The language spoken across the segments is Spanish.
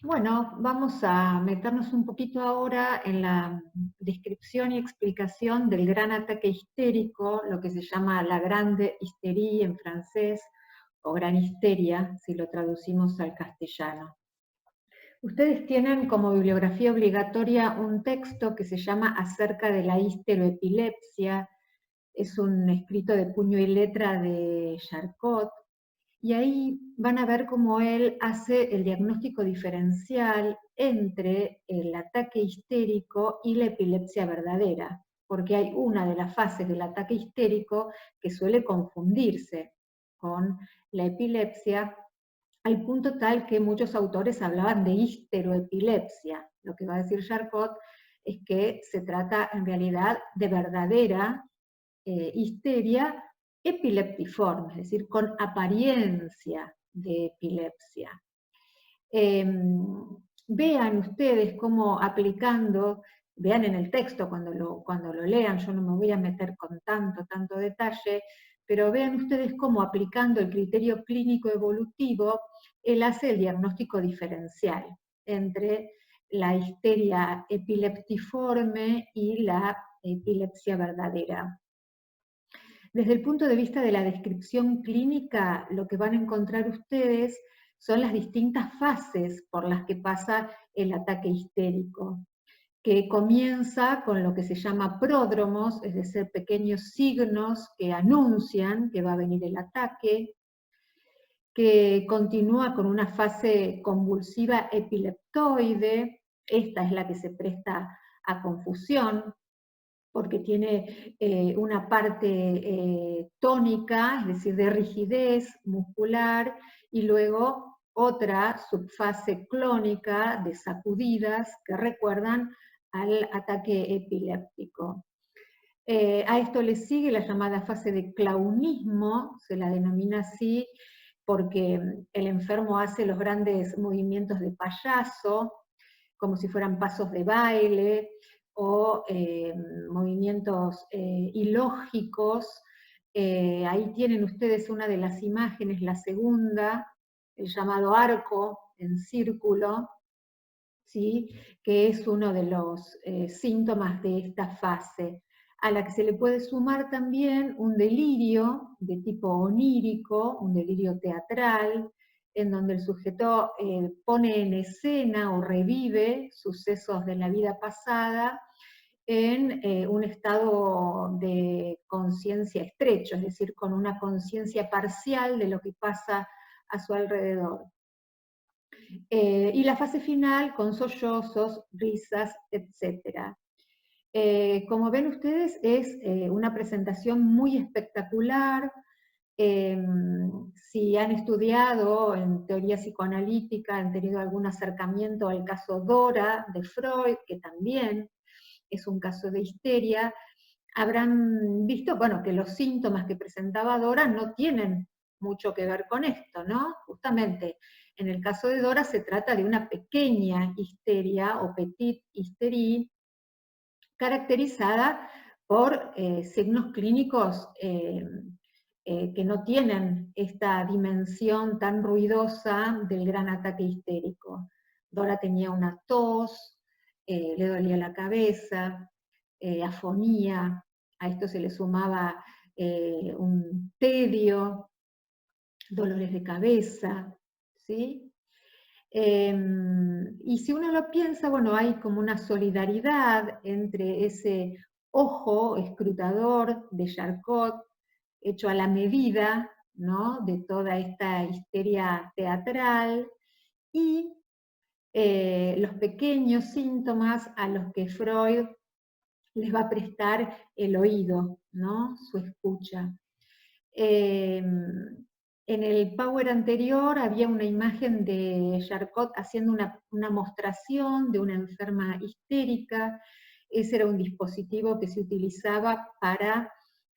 Bueno, vamos a meternos un poquito ahora en la descripción y explicación del gran ataque histérico, lo que se llama la grande hystérie en francés, o gran histeria, si lo traducimos al castellano. Ustedes tienen como bibliografía obligatoria un texto que se llama Acerca de la histeroepilepsia, es un escrito de puño y letra de Charcot, y ahí van a ver cómo él hace el diagnóstico diferencial entre el ataque histérico y la epilepsia verdadera, porque hay una de las fases del ataque histérico que suele confundirse con la epilepsia, al punto tal que muchos autores hablaban de histeroepilepsia. Lo que va a decir Charcot es que se trata en realidad de verdadera histeria epileptiforme, es decir, con apariencia de epilepsia. Eh, Vean ustedes cómo aplicando, vean en el texto cuando lo lean, yo no me voy a meter con tanto detalle, pero vean ustedes cómo aplicando el criterio clínico evolutivo, él hace el diagnóstico diferencial entre la histeria epileptiforme y la epilepsia verdadera. Desde el punto de vista de la descripción clínica, lo que van a encontrar ustedes son las distintas fases por las que pasa el ataque histérico, que comienza con lo que se llama pródromos, es decir, pequeños signos que anuncian que va a venir el ataque, que continúa con una fase convulsiva epileptoide, esta es la que se presta a confusión, porque tiene una parte tónica, es decir, de rigidez muscular, y luego otra subfase clónica de sacudidas que recuerdan al ataque epiléptico. A esto le sigue la llamada fase de clownismo, se la denomina así porque el enfermo hace los grandes movimientos de payaso, como si fueran pasos de baile, o movimientos ilógicos. Ahí tienen ustedes una de las imágenes, la segunda, el llamado arco en círculo, ¿sí? Que es uno de los síntomas de esta fase, a la que se le puede sumar también un delirio de tipo onírico, un delirio teatral, en donde el sujeto pone en escena o revive sucesos de la vida pasada en un estado de conciencia estrecho, es decir, con una conciencia parcial de lo que pasa a su alrededor. Y la fase final con sollozos, risas, etc. Como ven ustedes, es una presentación muy espectacular. Si han estudiado en teoría psicoanalítica, han tenido algún acercamiento al caso Dora de Freud, que también es un caso de histeria, habrán visto, bueno, que los síntomas que presentaba Dora no tienen mucho que ver con esto, ¿no? Justamente en el caso de Dora se trata de una pequeña histeria o petite hysterie caracterizada por signos clínicos que no tienen esta dimensión tan ruidosa del gran ataque histérico. Dora tenía una tos, le dolía la cabeza, afonía, a esto se le sumaba un tedio, dolores de cabeza, ¿sí? Y si uno lo piensa, bueno, hay como una solidaridad entre ese ojo escrutador de Charcot, hecho a la medida, ¿no? De toda esta histeria teatral, y los pequeños síntomas a los que Freud les va a prestar el oído, ¿no? Su escucha. En el Power anterior había una imagen de Charcot haciendo una mostración de una enferma histérica. Ese era un dispositivo que se utilizaba para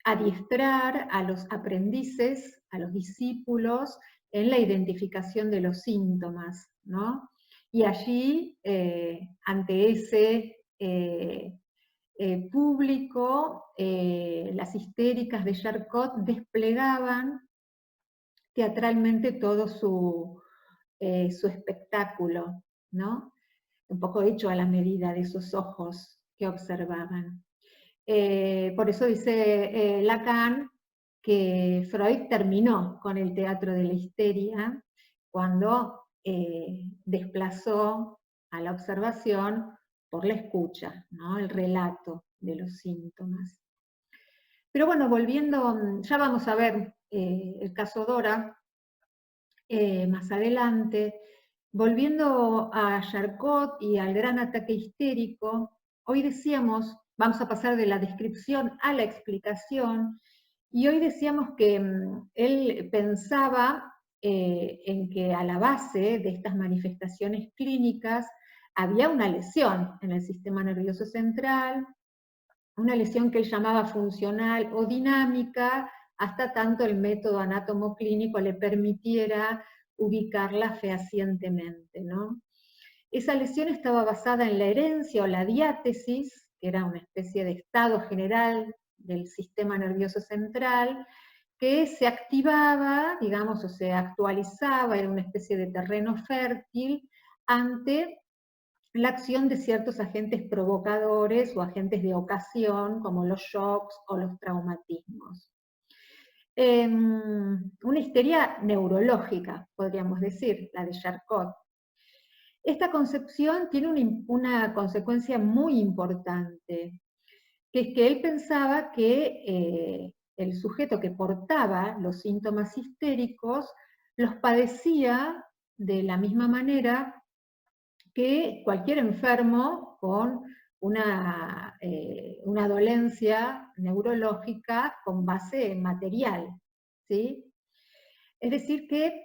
adiestrar a los aprendices, a los discípulos, en la identificación de los síntomas, ¿no? Y allí, ante ese público, las histéricas de Charcot desplegaban teatralmente todo su espectáculo, ¿no? Un poco hecho a la medida de esos ojos que observaban. Por eso dice Lacan que Freud terminó con el teatro de la histeria cuando desplazó a la observación por la escucha, ¿no? El relato de los síntomas. Pero bueno, volviendo, ya vamos a ver el caso Dora más adelante. Volviendo a Charcot y al gran ataque histérico, hoy decíamos, vamos a pasar de la descripción a la explicación, y hoy decíamos que él pensaba en que a la base de estas manifestaciones clínicas había una lesión en el sistema nervioso central, una lesión que él llamaba funcional o dinámica, hasta tanto el método anátomo-clínico le permitiera ubicarla fehacientemente, ¿no? Esa lesión estaba basada en la herencia o la diátesis, que era una especie de estado general del sistema nervioso central, que se activaba, digamos, o se actualizaba, era una especie de terreno fértil ante la acción de ciertos agentes provocadores o agentes de ocasión, como los shocks o los traumatismos. Una histeria neurológica, podríamos decir, la de Charcot. Esta concepción tiene una consecuencia muy importante, que es que él pensaba que el sujeto que portaba los síntomas histéricos los padecía de la misma manera que cualquier enfermo con una dolencia neurológica con base material, ¿sí? Es decir, que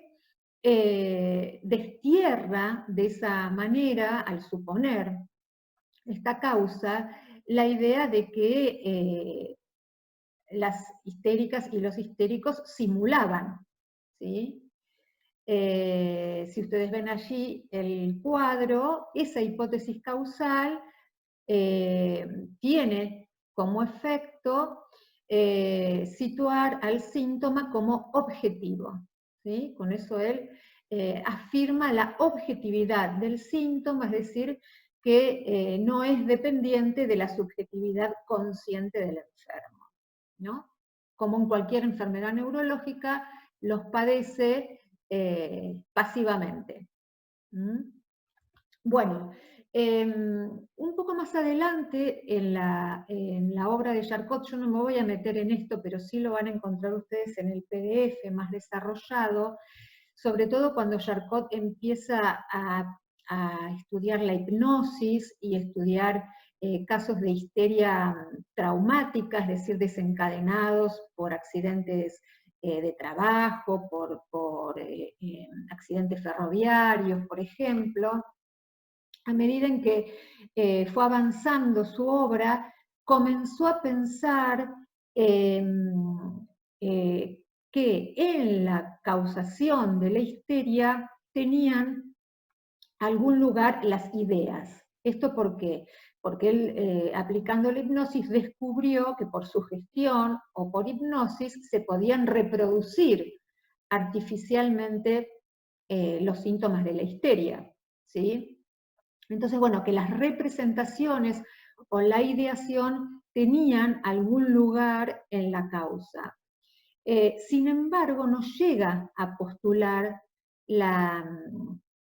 destierra de esa manera, al suponer esta causa, la idea de que las histéricas y los histéricos simulaban, ¿sí? Si ustedes ven allí el cuadro, esa hipótesis causal tiene como efecto situar al síntoma como objetivo, ¿sí? Con eso él afirma la objetividad del síntoma, es decir, que no es dependiente de la subjetividad consciente del enfermo, ¿no? Como en cualquier enfermedad neurológica, los padece pasivamente. Bueno, un poco más adelante en la obra de Charcot, yo no me voy a meter en esto, pero sí lo van a encontrar ustedes en el PDF más desarrollado, sobre todo cuando Charcot empieza a estudiar la hipnosis y estudiar casos de histeria traumática, es decir, desencadenados por accidentes de trabajo, por accidentes ferroviarios, por ejemplo. A medida en que fue avanzando su obra, comenzó a pensar que en la causación de la histeria tenían algún lugar las ideas. ¿Esto por qué? Porque él, aplicando la hipnosis, descubrió que por sugestión o por hipnosis se podían reproducir artificialmente los síntomas de la histeria, ¿sí? Entonces, bueno, que las representaciones o la ideación tenían algún lugar en la causa. Sin embargo, no llega a postular la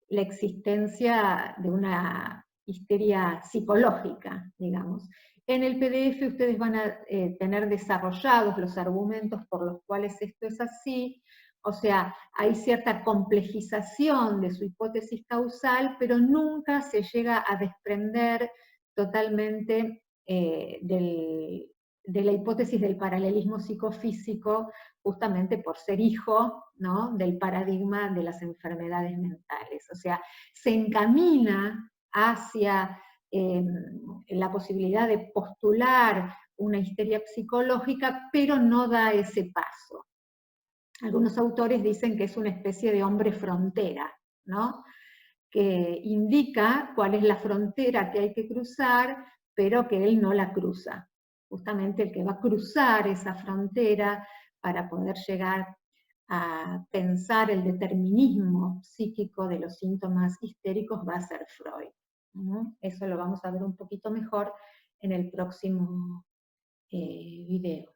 existencia de una histeria psicológica, digamos. En el PDF ustedes van a tener desarrollados los argumentos por los cuales esto es así, o sea, hay cierta complejización de su hipótesis causal, pero nunca se llega a desprender totalmente de la hipótesis del paralelismo psicofísico, justamente por ser hijo, ¿no?, del paradigma de las enfermedades mentales. O sea, se encamina hacia la posibilidad de postular una histeria psicológica, pero no da ese paso. Algunos autores dicen que es una especie de hombre frontera, ¿no?, que indica cuál es la frontera que hay que cruzar, pero que él no la cruza. Justamente el que va a cruzar esa frontera para poder llegar a pensar el determinismo psíquico de los síntomas histéricos va a ser Freud. Eso lo vamos a ver un poquito mejor en el próximo video.